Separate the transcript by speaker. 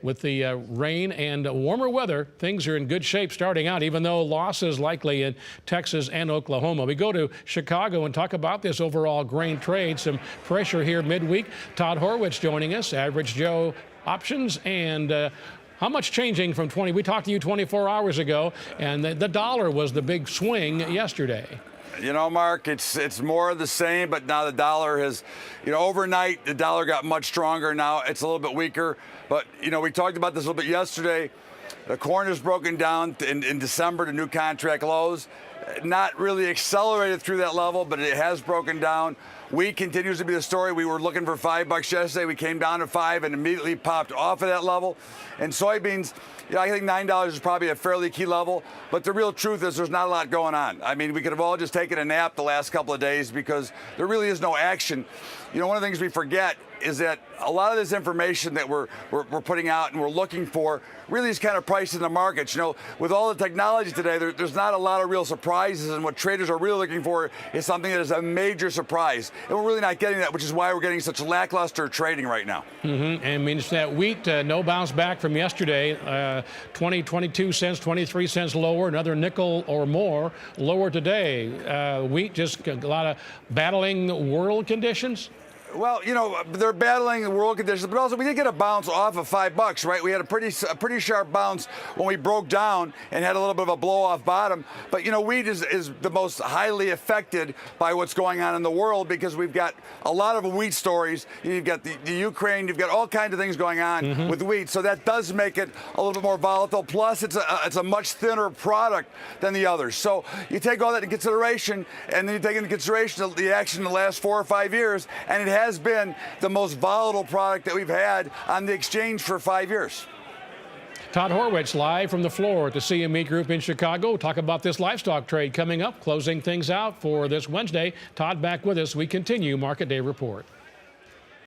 Speaker 1: with the rain and warmer weather, things are in good shape starting out, even though losses likely in Texas and Oklahoma. We go to Chicago and talk about this overall grain trade. Some pressure here midweek. Todd Horwitz joining us, Average Joe Options, and how much changing from 20? We talked to you 24 hours ago, and the dollar was the big swing yesterday.
Speaker 2: You know, Mark, it's more of the same, but now the dollar has, overnight the dollar got much stronger. Now it's a little bit weaker. But, we talked about this a little bit yesterday. The corn is broken down in December to new contract lows. Not really accelerated through that level, but it has broken down. Wheat continues to be the story. We were looking for $5 yesterday. We came down to $5 and immediately popped off of that level. And soybeans, I think $9 is probably a fairly key level. But the real truth is there's not a lot going on. I mean, we could have all just taken a nap the last couple of days because there really is no action. One of the things we forget is that a lot of this information that we're putting out and we're looking for really is kind of priced in the markets. With all the technology today, there's not a lot of real surprises, and what traders are really looking for is something that is a major surprise. And we're really not getting that, which is why we're getting such lackluster trading right now.
Speaker 1: And means that wheat, no bounce back from yesterday, 22 cents, 23 cents lower, another nickel or more lower today. Wheat just a lot of battling world conditions.
Speaker 2: Well, they're battling the world conditions, but also we did get a bounce off of $5, right? We had a pretty sharp bounce when we broke down and had a little bit of a blow-off bottom. But, wheat is the most highly affected by what's going on in the world because we've got a lot of wheat stories. You've got the Ukraine, you've got all kinds of things going on with wheat. So that does make it a little bit more volatile. Plus, it's a much thinner product than the others. So you take all that into consideration, and then you take into consideration the action in the last 4 or 5 years, and it has been the most volatile product that we've had on the exchange for 5 years.
Speaker 1: Todd Horwitz live from the floor at the CME Group in Chicago. We'll talk about this livestock trade coming up, closing things out for this Wednesday. Todd back with us. We continue Market Day Report.